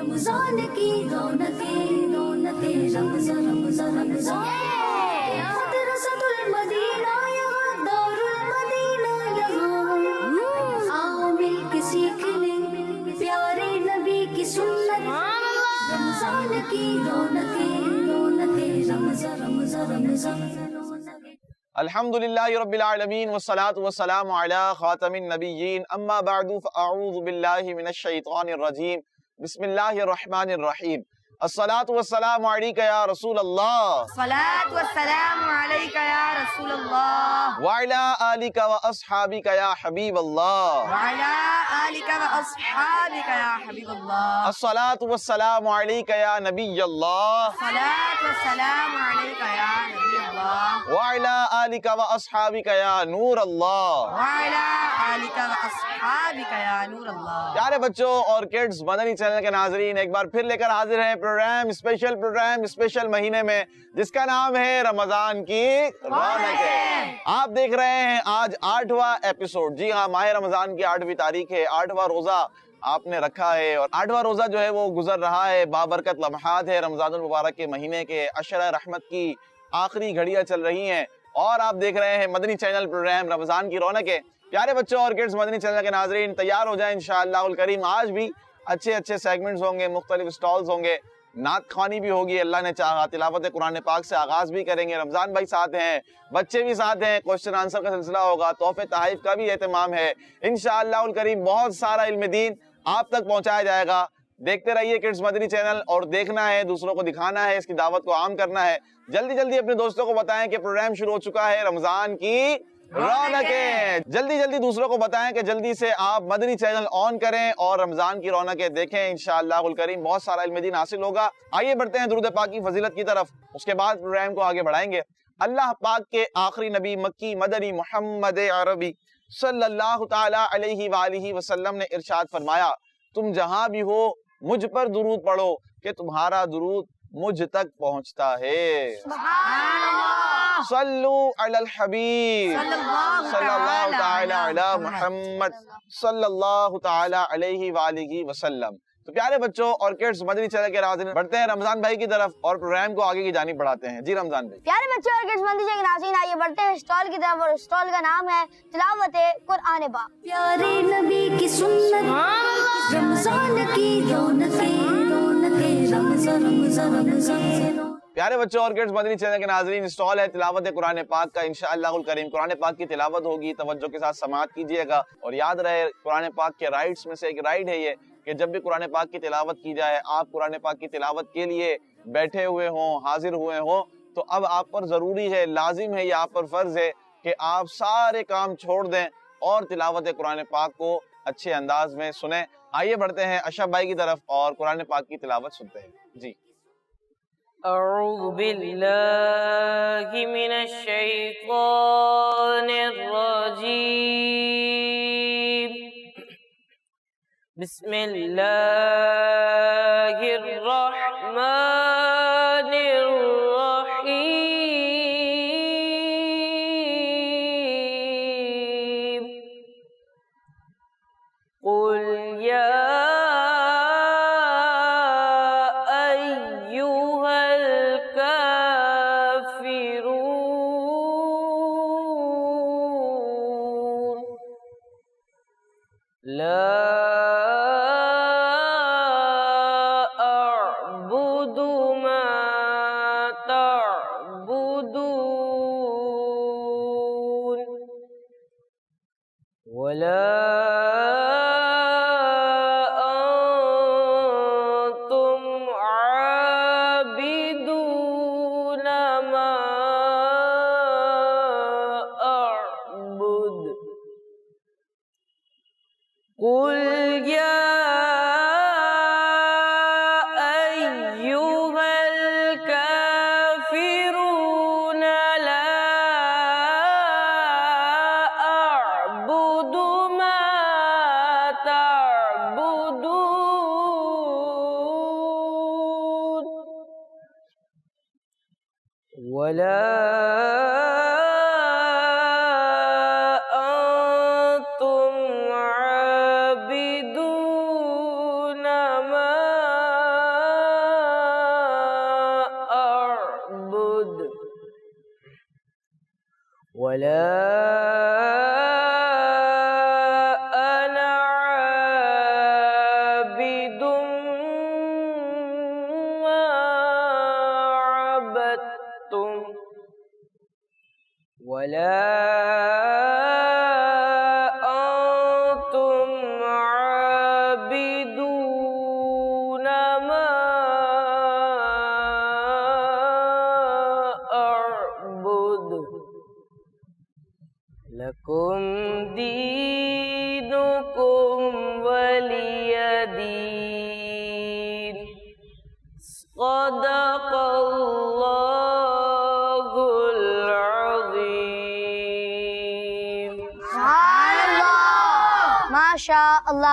رمضان کی رونقیں رمضان رمضان مدرسۃ المدینہ یہاں دار المدینہ یہاں آؤ مل کے سیکھ لیں پیارے نبی کی سنت رمضان کی رونقیں رمضان رمضان الحمدللہ رب العالمین والصلاة والسلام علی خاتم النبیین اما بعد فاعوذ باللہ من الشیطان الرجیم بسم اللہ الرحمن الرحیم الصلاة والسلام علیکہ یا رسول اللہ الصلاة والسلام علیکہ یا رسول اللہ وعلی آلکہ واصحابکہ یا حبیب اللہ وعلی آلکہ واصحابکہ یا حبیب اللہ الصلاة والسلام علیکہ یا نبی اللہ الصلاة والسلام علیکہ یا نبی اللہ وعلی آلکہ واصحابکہ یا نور اللہ وعلی آلکہ واصحابکہ یا نور اللہ۔ پیارے بچوں اور کڈز، مدنی چینل کے ناظرین ایک بار پھر لے کر حاضر ہیں پروگرام اسپیشل مہینے میں جس کا نام ہے رمضان کی رونقیں۔ آپ دیکھ رہے ہیں آج 8واں ایپیسوڈ، جی ہاں ماہ رمضان کی 8ویں تاریخ ہے، 8واں روزہ آپ نے رکھا ہے اور 8واں روزہ جو ہے وہ گزر رہا ہے، بابرکت لمحات ہے رمضان المبارک کے مہینے کے، عشرہ رحمت کی آخری گھڑیاں چل رہی ہیں اور آپ دیکھ رہے ہیں مدنی چینل پروگرام رمضان کی رونقیں۔ پیارے بچوں اور کڈز، مدنی چینل کے ناظرین تیار ہو جائیں انشاءاللہ الکریم، آج بھی اچھے سیگمنٹس ہوں گے، مختلف سٹالز ہوں گے، نعت خوانی بھی ہوگی اللہ نے چاہا، تلاوت قرآن پاک سے آغاز بھی کریں گے، رمضان بھائی ساتھ ہیں، بچے بھی ساتھ ہیں، کوسچن آنسر کا سلسلہ ہوگا، تحفے تحائف کا بھی اہتمام ہے انشاءاللہ الکریم، بہت سارا علم دین آپ تک پہنچایا جائے گا۔ دیکھتے رہیے کڈز مدنی چینل، اور دیکھنا ہے، دوسروں کو دکھانا ہے، اس کی دعوت کو عام کرنا ہے۔ جلدی اپنے دوستوں کو بتائیں کہ پروگرام شروع ہو چکا ہے رمضان کی رونقیں۔ جلدی دوسروں کو بتائیں کہ جلدی سے آپ مدنی چینل آن کریں اور رمضان کی رونقیں دیکھیں انشاءاللہ الکریم، بہت سارا علم دین حاصل ہوگا۔ آئیے بڑھتے ہیں درود پاک کی فضیلت کی طرف، اس کے بعد پروگرام کو آگے بڑھائیں گے۔ اللہ پاک کے آخری نبی مکی مدنی محمد عربی صلی اللہ تعالی علیہ وآلہ وسلم نے ارشاد فرمایا، تم جہاں بھی ہو مجھ پر درود پڑھو کہ تمہارا درود مجھ تک پہنچتا ہے۔ سبحان اللہ، صلو علی الحبیب صلی اللہ تعالی علی محمد صلی اللہ تعالی علیہ وآلہ وسلم۔ تو پیارے بچوں اور کڈز، مدنی چینل کے ناظرین بڑھتے ہیں رمضان بھائی کی طرف اور پروگرام کو آگے کی جانب بڑھاتے ہیں۔ جی رمضان بھائی۔ پیارے بچوں اور کڈز مدنی چینل کے ناظرین آئیے بڑھتے ہیں اسٹال کی طرف، اور اسٹال کا نام ہے تلاوت قرآن پاک۔ پیارے نبی کی سنت رمضان کی رونقیں رمضان۔ پیارے بچوں اور کڈز، مدنی چینل کے ناظرین اسٹال ہے تلاوت قرآن پاک کا انشاءاللہ الکریم، قرآن پاک کی تلاوت ہوگی، توجہ کے ساتھ سماعت کیجئے گا، اور یاد رہے قرآن پاک کے رائٹس میں سے ایک رائٹ ہے یہ کہ جب بھی قرآن پاک کی تلاوت کی جائے، آپ قرآن پاک کی تلاوت کے لیے بیٹھے ہوئے ہوں، حاضر ہوئے ہوں، تو اب آپ پر ضروری ہے، لازم ہے، یہ آپ پر فرض ہے کہ آپ سارے کام چھوڑ دیں اور تلاوت قرآن پاک کو اچھے انداز میں سنیں۔ آئیے بڑھتے ہیں اشرف بھائی کی طرف اور قرآن پاک کی تلاوت سنتے ہیں۔ جی اعوذ باللہ من الشیطان الرجیم، بسم اللہ الرحمن الرحیم، قل یا لا أعبد ما تعبدون ولا أنتم عابدون ما أعبد قل يا أيها الكافرون لا أعبد ما تعبدون ولا أنتم عابدون ما ولا أنا عابد ما عبدتم ولا أنتم عابدون ما أعبد لكم دينكم ولي دين صدق الله العظيم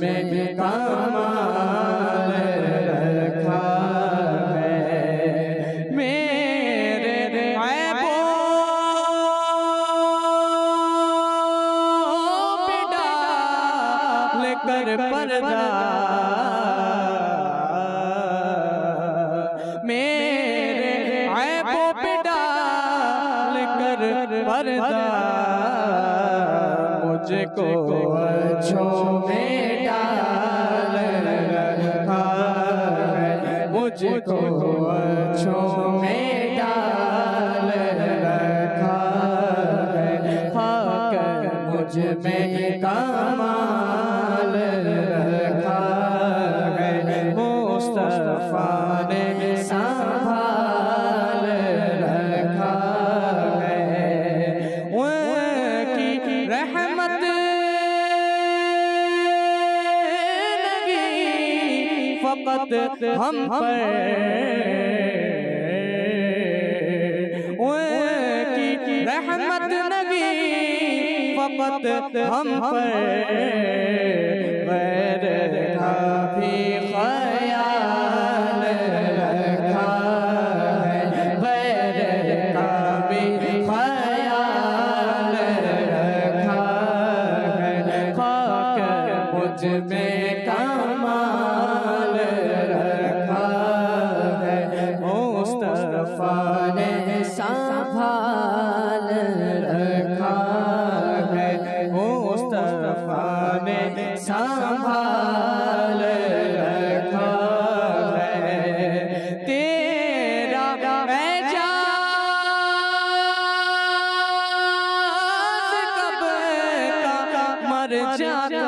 میں کمال رکھا ہے میرے عیبوں پہ ڈال کر پردہ میرے عیبوں پہ ڈال کر پردہ مجھ کو اچھوں میں ڈال رکھا ہے مجھ کو اچھوں میں ڈال رکھا ہے خاک مجھ میں کمال رکھا ہے مصطفیٰ نے سنبھال رکھا ہے ان کی رحمت لگی فقط ہم پر ان کی رحمت لگی فقط ہم پر غیر کا بھی خیال رکھا ہے غیر کا بھی خیال رکھا ہے خاک مجھ میں کمال رکھا ہے مصطفیٰ نے سنبھال رکھا ہے مصطفیٰ نے سنبھال رکھا ہے تیرا اعجاز کب کا مر جاتا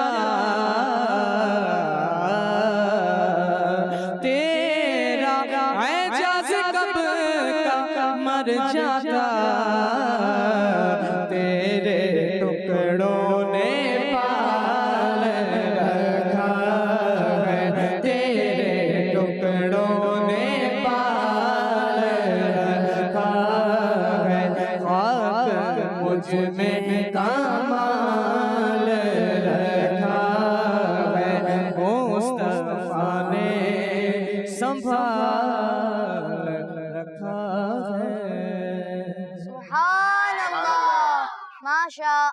تیرا اعجاز کب کا مر جاتا تیرے ٹکڑوں نے پال رکھا ہے تیرے ٹکڑوں نے پال رکھا ہے خاک مجھ میں کمال رکھا ہے مصطفیٰ نے سنبھال رکھا ہے سبحان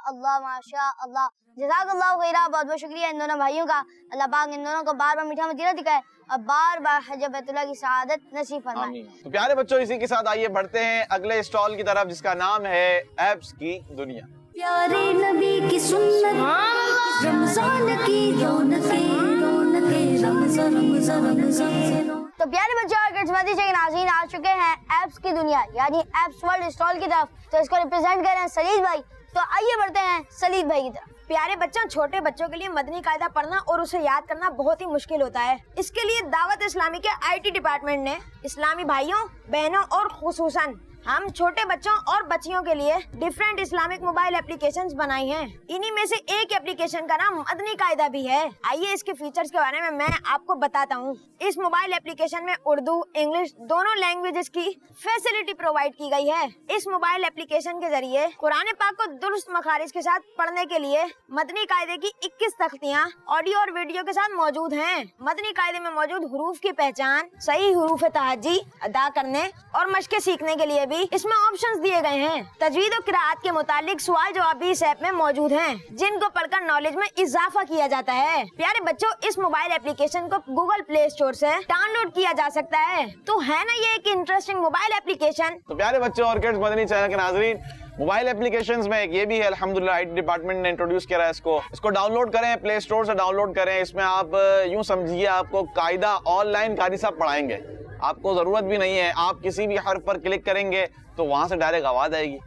اللہ ماشاء اللہ جزاک اللہ خیرہ بہت بہت شکریہ ان دونوں بھائیوں کا اللہ پاک ان دونوں کو بار بار میٹھا مدینہ دکھائے اور بار بار حج بیت اللہ کی سعادت نصیب فرمائے تو پیارے بچوں اسی کے ساتھ آئیے بڑھتے ہیں اگلے اسٹال کی طرف جس کا نام ہے ایپس کی دنیا پیارے نبی کی سنت رمضان کی رونقیں رونقیں رمضان رمضان رمضان تو پیارے بچوں اور کڈس مدی کے ناظرین آ چکے ہیں ایپس کی دنیا یعنی ایپس ورلڈ اسٹال کی طرف تو اس کو ریپرزینٹ کر رہے ہیں سلید بھائی تو آئیے بڑھتے ہیں سلید بھائی کی طرف پیارے بچوں چھوٹے بچوں کے لیے مدنی قاعدہ پڑھنا اور اسے یاد کرنا بہت ہی مشکل ہوتا ہے اس کے لیے دعوت اسلامی کے IT ڈپارٹمنٹ نے اسلامی بھائیوں بہنوں اور خصوصاً ہم چھوٹے بچوں اور بچیوں کے لیے ڈیفرنٹ اسلامک موبائل اپلیکیشنز بنائی ہیں انہی میں سے ایک اپلیکیشن کا نام مدنی قاعدہ بھی ہے آئیے اس کے فیچرز کے بارے میں آپ کو بتاتا ہوں اس موبائل اپلیکیشن میں اردو انگلش دونوں لینگویجز کی فیسلٹی پرووائڈ کی گئی ہے اس موبائل اپلیکیشن کے ذریعے قرآن پاک کو درست مخارج کے ساتھ پڑھنے کے لیے مدنی قاعدے کی 21 تختیاں آڈیو اور ویڈیو کے ساتھ موجود ہیں مدنی قاعدے میں موجود حروف کی پہچان صحیح حروف تہجی ادا کرنے اور مشقیں سیکھنے کے لیے بھی اس میں آپشنز دیے گئے ہیں تجوید و قراءت کے متعلق سوال جواب بھی اس ایپ میں موجود ہیں جن کو پڑھ کر نالج میں اضافہ کیا جاتا ہے پیارے بچوں اس موبائل اپلیکیشن کو گوگل پلے اسٹور سے ڈاؤن لوڈ کیا جا سکتا ہے تو ہے نا یہ ایک انٹرسٹنگ موبائل اپلیکیشن تو پیارے بچوں اور کڈس مدنی چینل کے ناظرین موبائل اپلیکیشنز میں ایک یہ بھی ہے الحمدللہ IT ڈپارٹمنٹ نے انٹروڈیوس کیا ہے اس کو ڈاؤن لوڈ کریں پلے اسٹور سے ڈاؤن لوڈ کریں اس میں آپ یوں سمجھیے آپ کو قاعدہ آن لائن قاری صاحب پڑھائیں گے آپ کو ضرورت بھی نہیں ہے آپ کسی بھی حرف پر کلک کریں گے تو وہاں سے ڈائریکٹ آواز آئے گی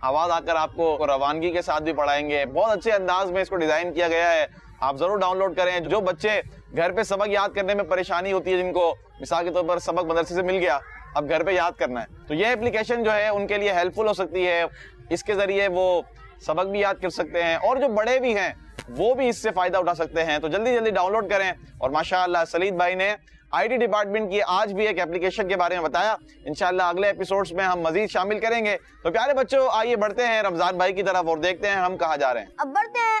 آواز آ کر آپ کو روانگی کے ساتھ بھی پڑھائیں گے بہت اچھے انداز میں اس کو ڈیزائن کیا گیا ہے آپ ضرور ڈاؤن لوڈ کریں جو بچے گھر پہ سبق یاد کرنے میں پریشانی ہوتی ہے جن کو مثال کے طور پر سبق مدرسے سے مل گیا اب گھر پہ یاد کرنا ہے تو یہ اپلیکیشن جو ہے ان کے لیے ہیلپ فل ہو سکتی ہے اس کے ذریعے وہ سبق بھی یاد کر سکتے ہیں اور جو بڑے بھی ہیں وہ بھی اس سے فائدہ اٹھا سکتے ہیں تو جلدی ڈاؤن لوڈ کریں اور ماشاءاللہ سلید بھائی نے IT ڈپارٹمنٹ کی آج بھی ایک اپلیکیشن کے بارے میں بتایا انشاءاللہ اگلے ایپیسوڈز میں ہم مزید شامل کریں گے تو پیارے بچوں آئیے بڑھتے ہیں رمضان بھائی کی طرف اور دیکھتے ہیں ہم کہاں جا رہے ہیں اب بڑھتے ہیں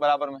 برابر میں؟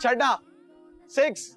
6, 6।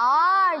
8।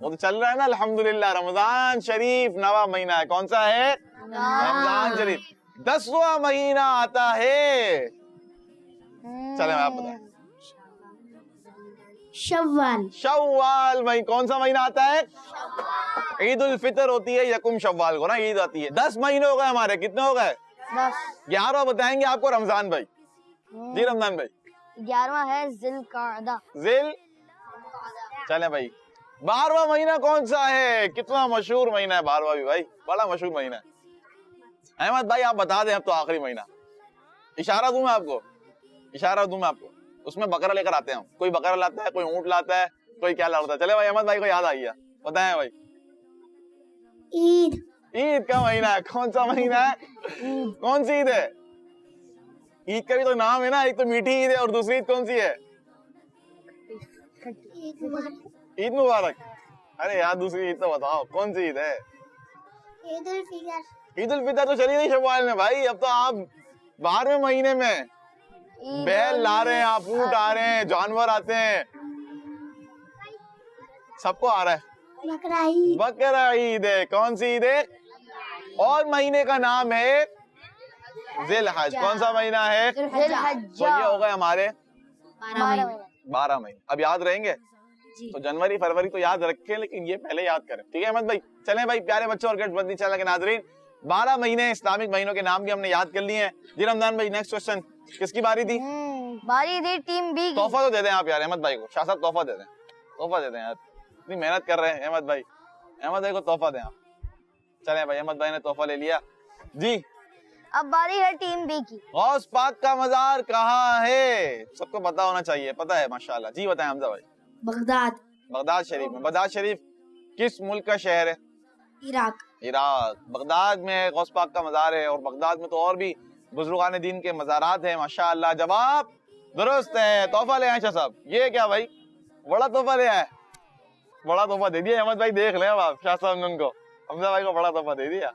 وہ تو چل رہا ہے نا الحمدللہ. رمضان شریف نواں مہینہ ہے. کون سا ہے؟ رمضان شریف. 10واں مہینہ آتا ہے. چلے میں آپ بتائیں. شوال. شوال مہینہ. کون سا مہینہ آتا ہے؟ عید الفطر ہوتی ہے یکم شوال کو نا, عید آتی ہے. 10 مہینے ہو گئے ہمارے. کتنے ہو گئے؟ 11واں بتائیں گے آپ کو رمضان بھائی. جی رمضان بھائی. 11واں ہے ذی القعدہ. چلے بھائی. 12واں مہینہ کون سا ہے؟ کتنا مشہور مہینہ ہے 12واں بھی بھائی, بڑا مشہور مہینہ ہے. احمد بھائی آپ بتا دیں اب تو آخری مہینہ. اشارہ دوں میں آپ کو, اشارہ دوں میں آپ کو. اس میں بکرا لے کر آتے ہیں ہم. کوئی بکرا لاتا ہے, کوئی اونٹ لاتا ہے, کوئی کیا لاتا ہے. چلے بھائی احمد بھائی کو یاد آ گیا, بتائیں بھائی. عید. عید کا مہینہ ہے. کون سا مہینہ ہے؟ کون سی عید ہے؟ عید کا بھی تو نام ہے نا, ایک تو میٹھی عید ہے اور دوسری عید کون سی ہے؟ عید مبارک. ارے یار دوسری عید تو بتاؤ کون سی عید ہے؟ عید الفطر. عید الفطر تو چلی نہیں شوال میں بھائی. اب تو آپ 12ویں مہینے میں بیل لا رہے ہیں, آپ اونٹ آ رہے ہیں, جانور آتے ہیں, سب کو آ رہا ہے. بقرہ عید. بقرہ عید ہے. کون سی عید ہے؟ اور مہینے کا نام ہے ذی الحج. کون سا مہینہ ہے؟ ذی الحج. تو یہ ہو گئے ہمارے 12 مہینے. اب یاد رہیں گے تو جنوری فروری تو یاد رکھیں, لیکن یہ پہلے یاد کریں. ٹھیک ہے احمد بھائی. چلیں بھائی پیارے بچوں اور گیٹس مدنی چینل کے ناظرین, 12 مہینے اسلامک مہینوں کے نام بھی ہم نے یاد کر لیے ہیں. جی رمضان بھائی نیکسٹ کوسچن کس کی باری تھی؟ باری تھی ٹیم بی کی. تحفہ تو دے دیں آپ یار احمد بھائی کو. شاہ صاحب تحفہ دے دیں, تحفہ دے دیں یار, اتنی محنت کر رہے ہیں احمد بھائی. احمد بھائی کو تحفہ دیں آپ. چلیں بھائی احمد بھائی نے تحفہ لے لیا. جی اب باری ہے ٹیم بی کی. غوث پاک کا مزار کہاں ہے؟ سب کو پتا ہونا چاہیے, پتا ہے ماشاءاللہ. جی بتائیں حمزہ بھائی. بغداد. بغداد شریف میں. بغداد شریف کس ملک کا شہر ہے؟ عراق. عراق. بغداد میں غوث پاک کا مزار ہے, اور بغداد میں تو اور بھی بزرگان دین کے مزارات ہیں ماشاءاللہ. جواب درست ہے. تحفہ لے آئے شاہ صاحب. یہ کیا بھائی, بڑا تحفہ لے آئے, بڑا تحفہ دے دیا احمد بھائی. دیکھ لیں اب آپ شاہ صاحب نے ان کو, حمزہ بھائی کو بڑا تحفہ دے دیا.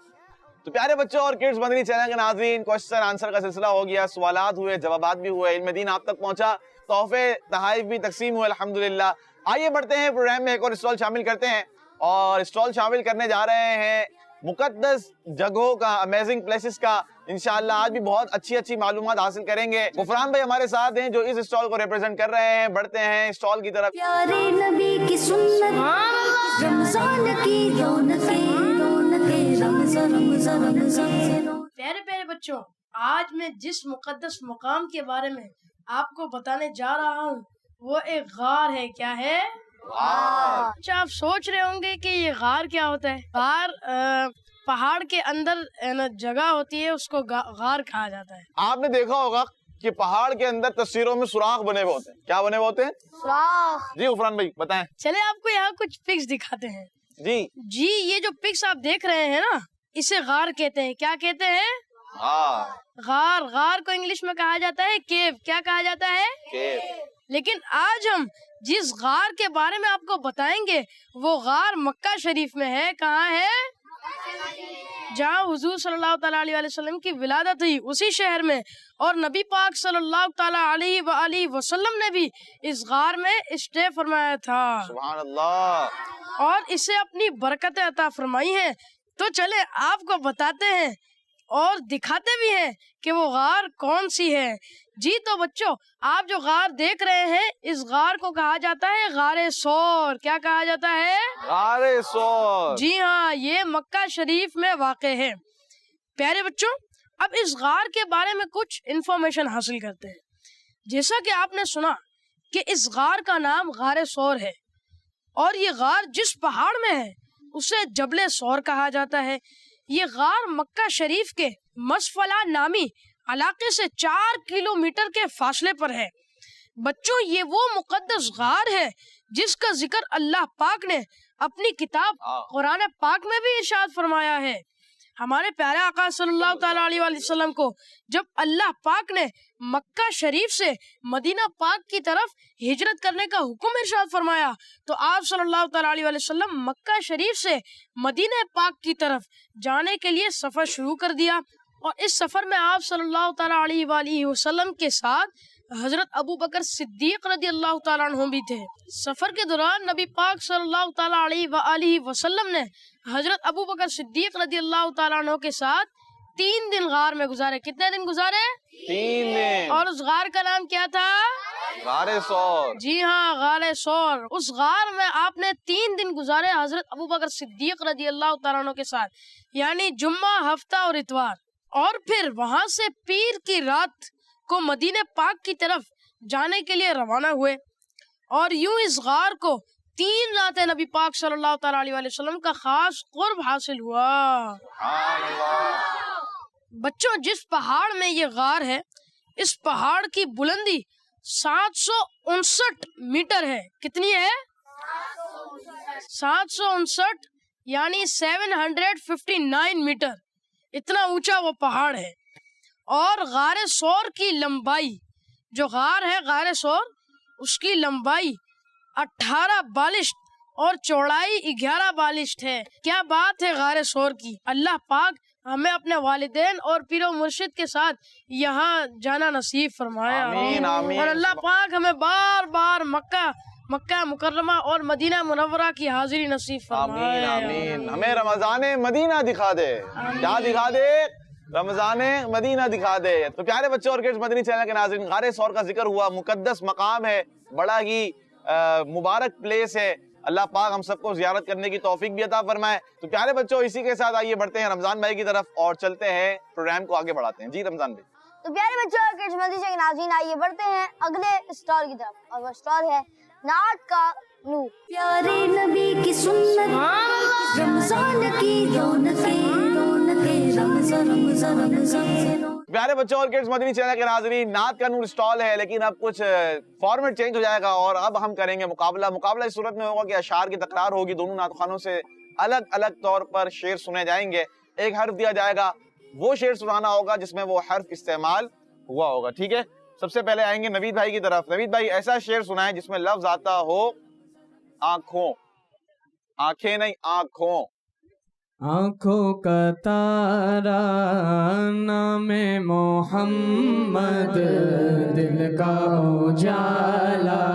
تو پیارے بچوں اور کڈز مدنی چینل کے ناظرین, کوسچن آنسر کا سلسلہ ہو گیا, سوالات ہوئے, جوابات بھی ہوئے, علم دین آپ تک پہنچا, تحفے تحائف بھی تقسیم ہوئے الحمدللہ. آئیے بڑھتے ہیں پروگرام میں, ایک اور اسٹال شامل کرتے ہیں, اور اسٹال شامل کرنے جا رہے ہیں مقدس جگہوں کا, امیزنگ پلیسز کا. انشاءاللہ آج بھی بہت اچھی معلومات حاصل کریں گے. غفران بھائی ہمارے ساتھ ہیں جو اس اسٹال کو ریپرزینٹ کر رہے ہیں. بڑھتے ہیں اسٹال کی طرف. پیارے نبی کی سنت, رمضان کی رونقیں, رونقیں رمضان رمضان رمضان. پیارے بچوں, آج میں جس مقدس مقام کے بارے میں آپ کو بتانے جا رہا ہوں وہ ایک غار ہے. کیا ہے؟ اچھا آپ سوچ رہے ہوں گے کہ یہ غار کیا ہوتا ہے. غار پہاڑ کے اندر جگہ ہوتی ہے, اس کو غار کہا جاتا ہے. آپ نے دیکھا ہوگا کہ پہاڑ کے اندر تصویروں میں سوراخ بنے ہوئے ہوتے ہیں. کیا بنے ہوئے ہوتے ہیں؟ سوراخ. جی غفران بھائی بتائیں. چلے آپ کو یہاں کچھ پکس دکھاتے ہیں. جی یہ جو پکس آپ دیکھ رہے ہیں نا, اسے غار کہتے ہیں. کیا کہتے ہیں؟ غار. غار کو انگلش میں کہا جاتا ہے کیو. کیا کہا جاتا ہے؟ لیکن آج ہم جس غار کے بارے میں آپ کو بتائیں گے وہ غار مکہ شریف میں ہے. کہاں ہے؟ جہاں حضور صلی اللہ تعالیٰ علیہ وسلم کی ولادت ہوئی, اسی شہر میں. اور نبی پاک صلی اللہ تعالیٰ علیہ وآلہ وسلم نے بھی اس غار میں اسٹے فرمایا تھا. سبحان اللہ. اور اسے اپنی برکتیں عطا فرمائی ہیں. تو چلے آپ کو بتاتے ہیں اور دکھاتے بھی ہیں کہ وہ غار کون سی ہے. جی تو بچوں, آپ جو غار دیکھ رہے ہیں اس غار کو کہا جاتا ہے غار ثور. کیا کہا جاتا ہے؟ غار ثور. جی ہاں, یہ مکہ شریف میں واقع ہے. پیارے بچوں, اب اس غار کے بارے میں کچھ انفارمیشن حاصل کرتے ہیں. جیسا کہ آپ نے سنا کہ اس غار کا نام غار ثور ہے, اور یہ غار جس پہاڑ میں ہے اسے جبل ثور کہا جاتا ہے. یہ غار مکہ شریف کے مسفلہ نامی علاقے سے 4 کلومیٹر کے فاصلے پر ہے. بچوں, یہ وہ مقدس غار ہے جس کا ذکر اللہ پاک نے اپنی کتاب قرآن پاک میں بھی ارشاد فرمایا ہے. ہمارے پیارے آقا صلی اللہ تعالیٰ علیہ وسلم کو جب اللہ پاک نے مکہ شریف سے مدینہ پاک کی طرف ہجرت کرنے کا حکم ارشاد فرمایا تو آپ صلی اللہ تعالیٰ علیہ وسلم مکہ شریف سے مدینہ پاک کی طرف جانے کے لیے سفر شروع کر دیا. اور اس سفر میں آپ صلی اللہ تعالیٰ علیہ وآلہ وسلم کے ساتھ حضرت ابو بکر صدیق رضی اللہ تعالیٰ عنہ بھی تھے۔ سفر کے دوران نبی پاک صلی اللہ تعالیٰ علیہ وآلہ وسلم نے حضرت ابو بکر صدیق رضی اللہ تعالیٰ عنہ کے ساتھ 3 دن غار میں گزارے۔ کتنے دن گزارے؟ 3 دن۔ اور اس غار کا نام کیا تھا؟ غار ثور۔ جی ہاں، غار ثور۔ اس غار میں آپ نے 3 دن گزارے حضرت ابو بکر صدیق رضی اللہ تعالیٰ عنہ کے ساتھ، یعنی جمعہ، ہفتہ اور اتوار۔ اور پھر وہاں سے پیر کی رات کو مدینہ پاک کی طرف جانے کے لیے روانہ ہوئے، اور یوں اس غار کو 3 راتیں نبی پاک صلی اللہ تعالیٰ علیہ وسلم کا خاص قرب حاصل ہوا۔ بچوں، جس پہاڑ میں یہ غار ہے، اس پہاڑ کی بلندی 759 میٹر ہے۔ کتنی ہے؟ 759 یعنی 759 میٹر، اتنا اونچا وہ پہاڑ ہے۔ اور غار ثور کی لمبائی، جو غار ہے غار ثور، اس کی لمبائی 18 بالشت اور چوڑائی 11 بالشت ہے۔ کیا بات ہے غار ثور کی! اللہ پاک ہمیں اپنے والدین اور پیر و مرشد کے ساتھ یہاں جانا نصیب فرمایا۔ آمین آمین۔ اور اللہ پاک ہمیں بار بار مکہ مکرمہ اور مدینہ منورہ کی حاضری نصیب فرمائے۔ آمین آمین۔ ہمیں رمضان مدینہ دکھا دے۔ کیا دکھا دے؟ رمضان مدینہ دکھا دے۔ تو پیارے بچوں اور کڈز مدنی چینل کے ناظرین، غار ثور کا ذکر ہوا، مقدس مقام ہے، بڑا ہی مبارک پلیس ہے۔ اللہ پاک ہم سب کو زیارت کرنے کی توفیق بھی عطا فرمائے۔ تو پیارے بچوں، اسی کے ساتھ آئیے بڑھتے ہیں رمضان بھائی کی طرف اور چلتے ہیں پروگرام کو آگے بڑھاتے ہیں۔ جی رمضان بھائی۔ تو پیارے بچوں اور کڈز مدنی چینل کے ناظرین، آئیے بڑھتے ہیں اگلے اسٹال کی طرف، اور وہ اسٹال ہے نعت کا نور۔ پیارے نبی کی سنت، رمضان کی رونقیں، رمضان۔ پیارے بچوں اور کڈز مدنی چینل کے ناظرین، نعت کا نور اسٹال ہے، لیکن اب کچھ فارمیٹ چینج ہو جائے گا اور اب ہم کریں گے مقابلہ اس صورت میں ہوگا کہ اشعار کی تکرار ہوگی، دونوں نعت خوانوں سے الگ الگ طور پر شعر سنے جائیں گے، ایک حرف دیا جائے گا، وہ شعر سنانا ہوگا جس میں وہ حرف استعمال ہوا ہوگا، ٹھیک ہے؟ سب سے پہلے آئیں گے نوید بھائی کی طرف۔ نوید بھائی، ایسا شعر سنائیں جس میں لفظ آتا ہو آنکھوں، آنکھیں نہیں، آنکھوں۔ آنکھوں کا تارا نام محمد، دل کا اجالا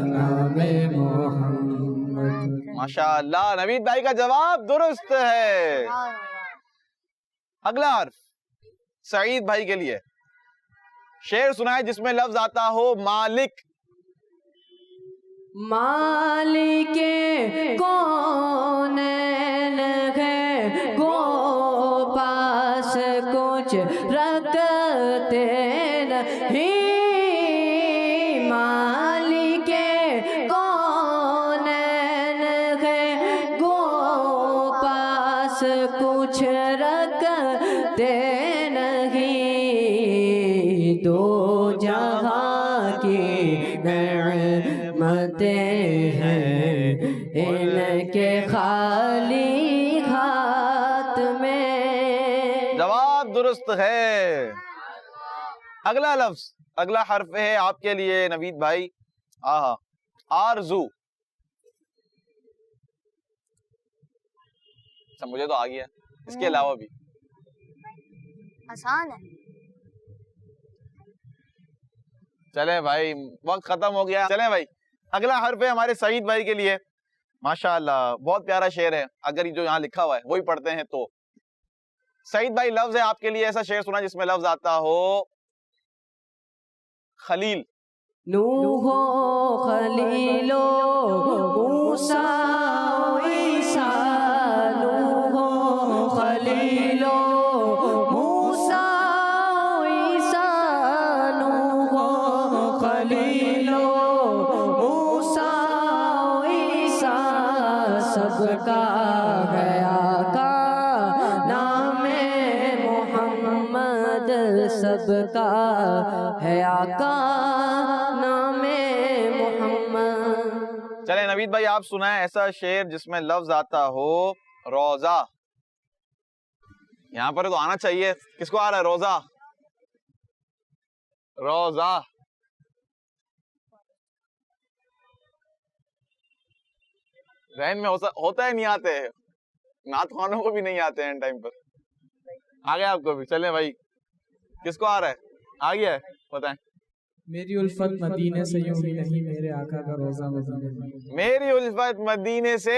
نام محمد۔ ماشاءاللہ، نوید بھائی کا جواب درست ہے۔ اگلا حرف سعید بھائی کے لیے، شعر سنائے جس میں لفظ آتا ہو مالک۔ مالک کونین ہے، گو پاس کچھ رکھتے نہیں، مالک کونین ہے، گو پاس کچھ رکھتے نہیں، دو جہاں کی نعمتیں ہیں ان کے خالی ہاتھ میں۔ جواب درست ہے۔ اگلا لفظ، اگلا حرف ہے آپ کے لیے نوید بھائی، آرزو۔ اچھا، مجھے تو آ گیا، اس کے علاوہ بھی آسان ہے۔ چلیں بھائی، وقت ختم ہو گیا، چلیں بھائی۔ اگلا حرف ہے ہمارے سعید بھائی کے لیے، ماشاءاللہ بہت پیارا شعر ہے، اگر جو یہاں لکھا ہوا ہے وہی پڑھتے ہیں تو۔ سعید بھائی، لفظ ہے آپ کے لیے، ایسا شعر سنا جس میں لفظ آتا ہو خلیل۔ نوح و خلیل و موسیٰ و عیسیٰ، نوح و خلیل و موسیٰ و عیسیٰ، نوح و خلیل و موسیٰ و عیسیٰ، سب کا ہے آقا نام محمد، سب کا ہے آقا نام محمد۔ چلیں نوید بھائی، آپ سنائیں ایسا شعر جس میں لفظ آتا ہو روزہ۔ یہاں پر تو آنا چاہیے، کس کو آ رہا ہے روزہ؟ روزہ۔ ذہن میں ہوتا ہے، نہیں آتے، نعت خوانوں کو بھی نہیں آتے ہیں ٹائم پر۔ آ گیا آپ کو بھی؟ چلیں بھائی، کس کو آ رہا ہے؟ آ گیا ہے، بتائیں۔ میری الفت مدینے سے یوں ہی نہیں میرے آقا کا روزہ مدینے میں. میری الفت مدینے سے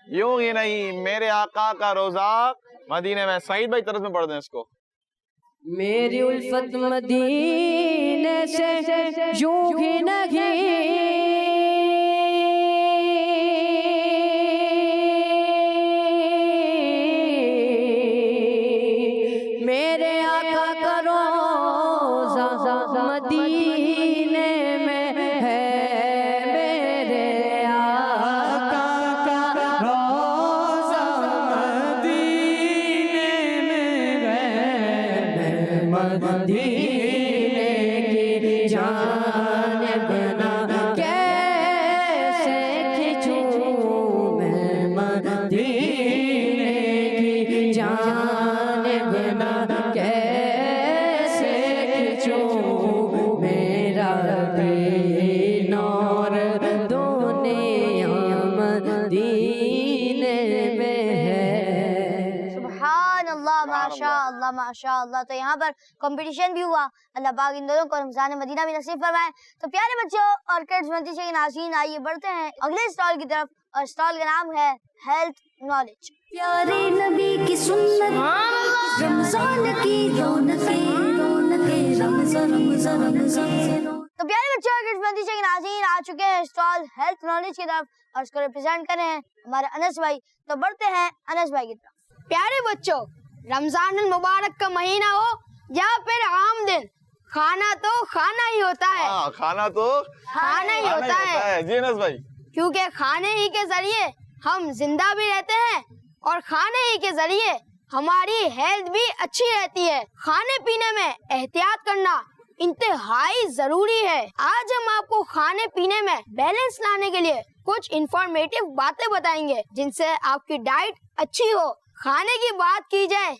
یوں ہی نہیں میرے آقا کا روزہ مدینے میں. سعید بھائی طرف میں پڑھ دیں اس کو. میری الفت مدینے سے یوں ہی نہیں میرے آقا کا روزہ مدینے میں ہے. میرے آقا کا روزہ مدینے میں ہے. مدینے کی جانب نہ کیسے کھچوں میں. مدینے کی جانب نہ کیسے کھچوں. میرا دین اور دنیا مدینے میں ہے. سبحان اللہ، ماشاء اللہ ماشاء اللہ. تو یہاں پر کمپٹیشن بھی ہوا. اللہ پاک ان دونوں کو رمضان مدینہ بھی نصیب فرمائے. تو پیارے بچوں اور کڈز مدرسے کے ناظرین، آئیے بڑھتے ہیں اگلے اسٹال کی طرف، اور اسٹال کا نام ہے ہیلتھ نالج. پیارے نبی کی سنت، رمضان کی رونقیں رونقیں، رمضان رمضان رمضان. تو پیارے بچوں اور کڈز مدرسے کے ناظرین، آ چکے ہیں اسٹال ہیلتھ نالج کی طرف، اور اس کو ریپرزینٹ کر رہے ہیں ہمارے انس بھائی. تو بڑھتے ہیں انس بھائی کی طرف. پیارے بچوں، رمضان المبارک کا مہینہ ہو یا پھر عام دن، کھانا تو کھانا ہی ہوتا ہے. کھانا تو کھانا ہی ہوتا ہے، جی انس بھائی. کیونکہ کھانے ہی کے ذریعے ہم زندہ بھی رہتے ہیں، اور کھانے ہی کے ذریعے ہماری ہیلتھ بھی اچھی رہتی ہے. کھانے پینے میں احتیاط کرنا انتہائی ضروری ہے. آج ہم آپ کو کھانے پینے میں بیلنس لانے کے لیے کچھ انفارمیٹیو باتیں بتائیں گے جن سے آپ کی ڈائٹ اچھی ہو. کھانے کی بات کی جائے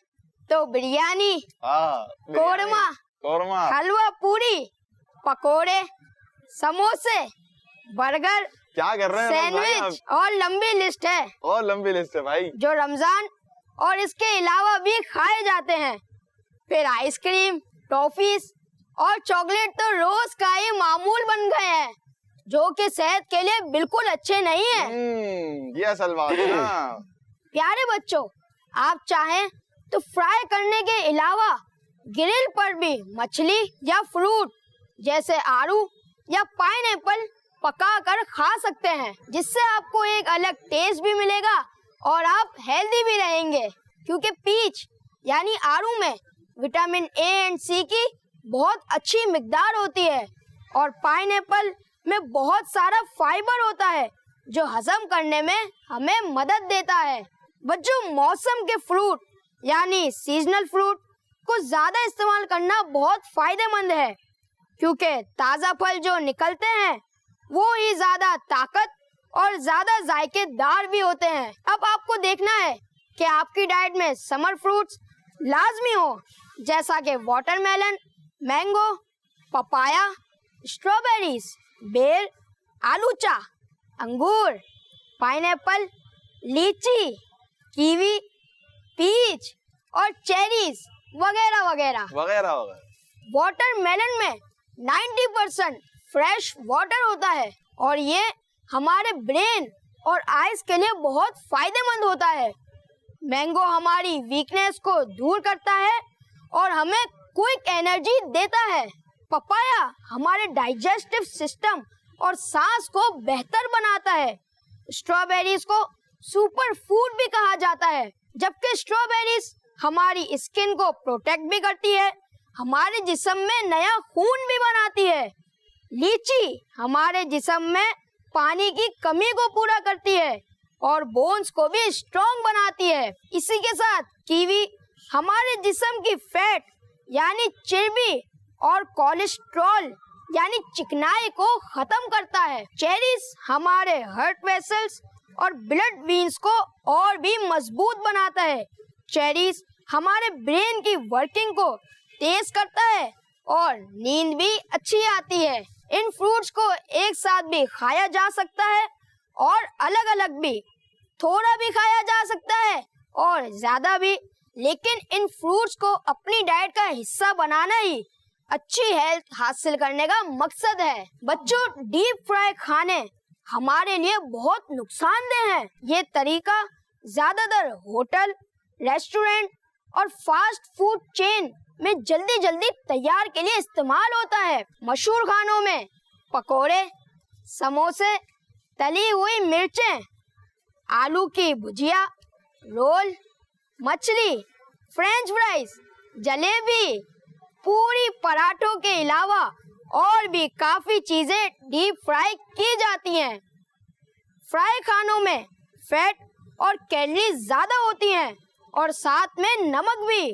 تو بریانی، قورمہ، حلوہ پوری، پکوڑے، سموسے، برگر، کیا کر رہے ہیں سینڈوچ، اور لمبی لسٹ ہے. اور لمبی لسٹ ہے بھائی، جو رمضان اور اس کے علاوہ بھی کھائے جاتے ہیں. پھر آئس کریم، ٹافیز اور چاکلیٹ تو روز کا ہی معمول بن گئے ہیں، جو کہ صحت کے لیے بالکل اچھے نہیں ہیں. یہ اصل بات ہے نا. پیارے بچوں، آپ چاہیں تو فرائی کرنے کے علاوہ گرل پر بھی مچھلی یا فروٹ جیسے آڑو یا پائن ایپل پکا کر کھا سکتے ہیں، جس سے آپ کو ایک الگ ٹیسٹ بھی ملے گا اور آپ ہیلدی بھی رہیں گے. کیونکہ پیچ یعنی آڑو میں وٹامن اے اینڈ سی کی بہت اچھی مقدار ہوتی ہے، اور پائن ایپل میں بہت سارا فائبر ہوتا ہے جو ہضم کرنے میں ہمیں مدد دیتا ہے. بچوں، موسم کے فروٹ یعنی سیزنل فروٹ کو زیادہ استعمال کرنا بہت فائدہ مند ہے، کیونکہ تازہ پھل جو نکلتے ہیں وہ ہی زیادہ طاقت اور زیادہ ذائقے دار بھی ہوتے ہیں. اب آپ کو دیکھنا ہے کہ آپ کی ڈائٹ میں سمر فروٹس لازمی ہو، جیسا کہ واٹر میلن، مینگو، پپایا، اسٹرابیریز، بیر، آلوچا، انگور، پائن ایپل، لیچی، کیوی، پیچ اور چیریز وغیرہ وغیرہ وغیرہ. واٹر میلن میں 90% فریش واٹر ہوتا ہے، اور یہ ہمارے برین اور آئز کے لیے بہت فائدہ مند ہوتا ہے. مینگو ہماری ویکنیس کو دور کرتا ہے اور ہمیں کوئک انرجی دیتا ہے. پپایا ہمارے ڈائجسٹو سسٹم اور سانس کو بہتر بناتا ہے. اسٹرابیریز کو سپر فوڈ بھی کہا جاتا ہے، جبکہ اسٹرابیریز ہماری اسکن کو پروٹیکٹ بھی کرتی ہے، ہمارے جسم میں نیا خون بھی بناتی ہے. لیچی ہمارے جسم میں پانی کی کمی کو پورا کرتی ہے اور بونز کو بھی اسٹرانگ بناتی ہے. اسی کے ساتھ کیوی ہمارے جسم کی فیٹ یعنی چربی اور کولیسٹرول یعنی چکنائی کو ختم کرتا ہے. چیریز ہمارے ہارٹ ویسلز اور بلڈ وینز کو اور بھی مضبوط بناتا ہے. چیریز ہمارے برین کی ورکنگ کو تیز کرتا ہے اور نیند بھی اچھی آتی ہے. ان فروٹس کو ایک ساتھ بھی کھایا جا سکتا ہے اور الگ الگ بھی، تھوڑا بھی کھایا جا سکتا ہے اور زیادہ بھی، لیکن ان فروٹس کو اپنی ڈائٹ کا حصہ بنانا ہی اچھی ہیلتھ حاصل کرنے کا مقصد ہے۔ بچوں، ڈیپ فرائی کھانے ہمارے لیے بہت نقصان دہ ہیں۔ یہ طریقہ زیادہ تر ہوٹل، ریسٹورینٹ اور فاسٹ فوڈ چین میں جلدی جلدی تیار کے لیے استعمال ہوتا ہے۔ مشہور کھانوں میں پکوڑے، سموسے، تلی ہوئی مرچیں، آلو کی بھجیا، رول، مچھلی، فرینچ فرائز، جلیبی، پوری، پراٹھوں کے علاوہ اور بھی کافی چیزیں ڈیپ فرائی کی جاتی ہیں۔ فرائی کھانوں میں فیٹ اور کیلریز زیادہ ہوتی ہیں اور ساتھ میں نمک بھی۔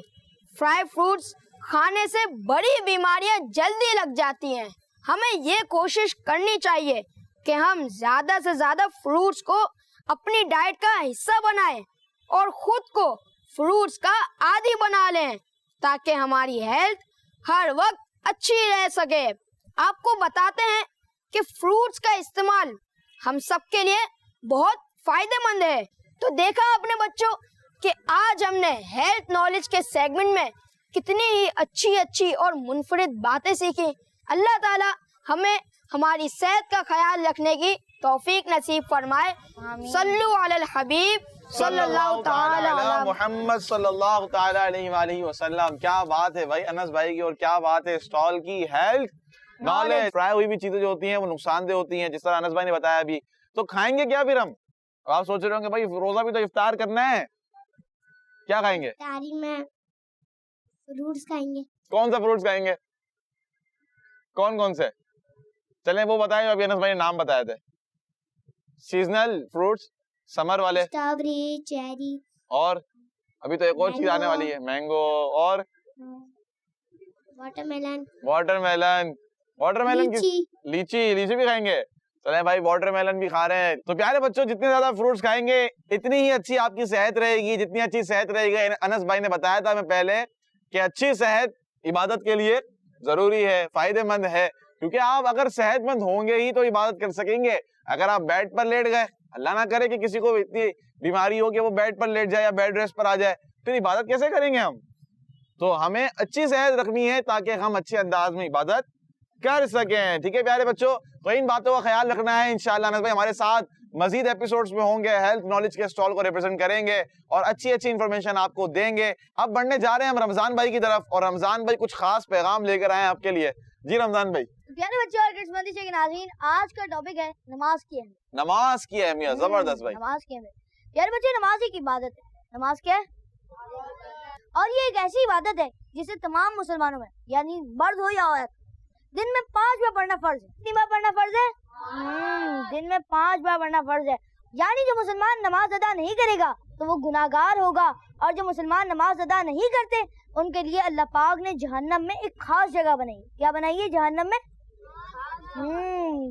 فرائی فروٹس کھانے سے بڑی بیماریاں جلدی لگ جاتی ہیں۔ ہمیں یہ کوشش کرنی چاہیے کہ ہم زیادہ سے زیادہ فروٹس کو اپنی ڈائٹ کا حصہ بنائیں اور خود کو فروٹس کا عادی بنا لیں تاکہ ہماری ہیلتھ ہر وقت اچھی رہ سکے۔ آپ کو بتاتے ہیں کہ فروٹس کا استعمال ہم سب کے لیے بہت فائدہ مند ہے۔ تو دیکھا اپنے بچوں کہ آج ہم نے ہیلتھ نالج کے سیگمنٹ میں کتنی ہی اچھی اور منفرد باتیں سیکھی۔ اللہ تعالی ہمیں ہماری صحت کا خیال رکھنے کی توفیق نصیب فرمائے۔ صلو علی الحبیب صلی اللہ تعالی علی محمد صلی اللہ تعالی علیہ وآلہ وسلم۔ کیا بات ہے بھائی انس بھائی کی، اور کیا بات ہے اسٹال کی، ہیلتھ نالج۔ فرائی ہوئی بھی چیزیں جو ہوتی ہیں وہ نقصان دہ ہوتی ہیں، جس طرح انس بھائی نے بتایا ابھی۔ تو کھائیں گے کیا پھر ہم؟ آپ سوچ رہے ہوں گے بھائی روزہ بھی تو افطار کرنا ہے، کیا کھائیں گے؟ افطاری میں فروٹس کھائیں گے۔ کون سا فروٹس کھائیں گے؟ کون سے؟ چلیں وہ بتائیں، ابھی انس بھائی نے نام بتایا تھے۔ سیزنل فروٹس، سمر والے، اسٹرابری، چیری، اور ابھی تو ایک اور چیز آنے والی ہے، مینگو، اور واٹر میلن لیچی بھی کھائیں گے۔ چلیں بھائی واٹر میلن بھی کھا رہے ہیں۔ تو پیارے بچوں، جتنے زیادہ فروٹس کھائیں گے اتنی ہی اچھی آپ کی صحت رہے گی۔ جتنی اچھی صحت رہے گی، انس بھائی نے بتایا تھا ہمیں پہلے کہ اچھی صحت عبادت کے لیے ضروری ہے، فائدہ مند ہے، کیونکہ آپ اگر صحت مند ہوں گے ہی تو عبادت کر سکیں گے۔ اگر آپ بیڈ پر لیٹ گئے، اللہ نہ کرے کہ کسی کو اتنی بیماری ہو کہ وہ بیڈ پر لیٹ جائے یا بیڈ ریسٹ پر آ جائے، پھر عبادت کیسے کریں گے ہم؟ تو ہمیں اچھی صحت رکھنی ہے تاکہ ہم اچھے انداز میں عبادت کر سکیں۔ ٹھیک ہے پیارے بچوں، تو ان باتوں کا خیال رکھنا ہے۔ انشاءاللہ انس بھائی ہمارے ساتھ مزید ایپیسوڈز میں ہوں گے، ہیلتھ نالج کے اسٹال کو ریپرزینٹ کریں گے اور اچھی انفارمیشن آپ کو دیں گے۔ اب بڑھنے جا رہے ہیں ہم رمضان بھائی کی طرف، اور رمضان بھائی کچھ خاص پیغام لے کر آئے ہیں آپ کے لیے۔ جی رمضان بھائی۔ پیارے بچوں اور قسمتی کے ناظرین، آج کا ٹاپک ہے نماز کی اہمیت۔ نماز کی اہمیت، زبردست بھائی۔ نماز کی اہمیت، پیارے بچے، نماز ایک عبادت ہے۔ نماز کیا ہے؟ اور یہ ایک ایسی عبادت ہے جسے تمام مسلمانوں میں، یعنی مرد ہو یا عورت، دن میں 5 بار پڑھنا فرض ہے۔ کتنی بار پڑھنا فرض ہے؟ دن میں 5 بار پڑھنا فرض ہے۔ یعنی جو مسلمان نماز ادا نہیں کرے گا تو وہ گناہگار ہوگا، اور جو مسلمان نماز ادا نہیں کرتے ان کے لیے اللہ پاک نے جہنم میں ایک خاص جگہ بنائی۔ کیا بنائی ہے جہنم میں؟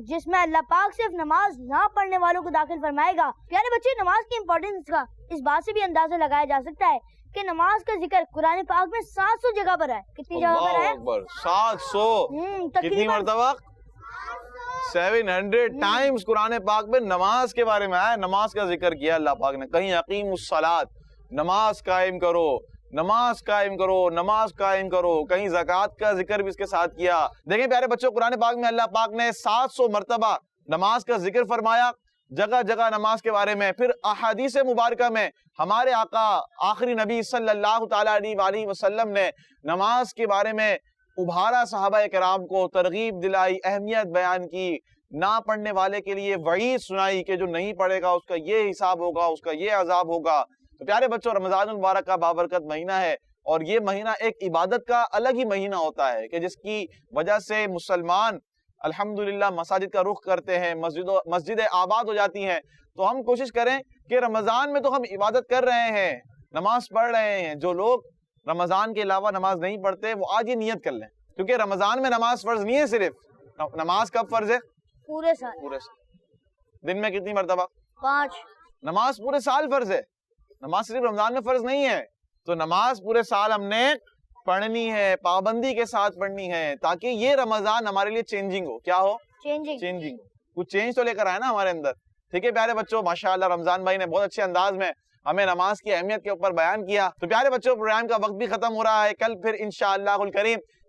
جس میں اللہ پاک صرف نماز نہ پڑھنے والوں کو داخل فرمائے گا۔ پیارے بچے، نماز کی امپورٹنس کا اس بات سے بھی اندازہ لگایا جا سکتا ہے کہ نماز کا ذکر قرآن پاک میں 700 جگہ پر ہے۔ کتنی جگہ پر ہے؟ 700۔ کتنی مرتبہ؟ 700 ٹائمز قرآن پاک میں نماز کے بارے میں آیا، نماز کا ذکر کیا اللہ پاک نے۔ کہیں اقیم الصلاۃ، نماز قائم کرو، نماز قائم کرو، نماز قائم کرو، کہیں زکوٰۃ کا ذکر بھی اس کے ساتھ کیا۔ دیکھیں پیارے بچوں، قرآن پاک میں اللہ پاک نے 700 مرتبہ نماز کا ذکر فرمایا، جگہ جگہ نماز کے بارے میں۔ پھر احادیث مبارکہ میں ہمارے آقا آخری نبی صلی اللہ تعالیٰ علیہ وآلہ وسلم نے نماز کے بارے میں ابھارا، صحابہ کرام کو ترغیب دلائی، اہمیت بیان کی، نہ پڑھنے والے کے لیے وعید سنائی کہ جو نہیں پڑھے گا اس کا یہ حساب ہوگا، اس کا یہ عذاب ہوگا۔ تو پیارے بچوں، رمضان المبارک کا بابرکت مہینہ ہے، اور یہ مہینہ ایک عبادت کا الگ ہی مہینہ ہوتا ہے کہ جس کی وجہ سے مسلمان الحمدللہ مساجد کا رخ کرتے ہیں، مسجدیں آباد ہو جاتی ہیں۔ تو ہم کوشش کریں کہ رمضان میں تو ہم عبادت کر رہے ہیں، نماز پڑھ رہے ہیں۔ جو لوگ رمضان کے علاوہ نماز نہیں پڑھتے وہ آج ہی نیت کر لیں، کیونکہ رمضان میں نماز فرض نہیں ہے۔ صرف نماز کب فرض ہے؟ پورے سال۔ پورے سال۔ دن میں کتنی مرتبہ؟ 5۔ نماز پورے سال فرض ہے، نماز صرف رمضان میں فرض نہیں ہے۔ تو نماز پورے سال ہم نے پڑھنی ہے، پابندی کے ساتھ پڑھنی ہے، تاکہ یہ رمضان ہمارے لیے چینجنگ ہو۔ کیا ہو؟ چینجنگ۔ کچھ چینج تو لے کر آئے نا ہمارے اندر۔ ٹھیک ہے پیارے بچوں، ماشاءاللہ رمضان بھائی نے بہت اچھے انداز میں ہمیں نماز کی اہمیت کے اوپر بیان کیا۔ تو پیارے بچوں، پروگرام کا وقت بھی ختم ہو رہا ہے، کل پھر انشاءاللہ الکریم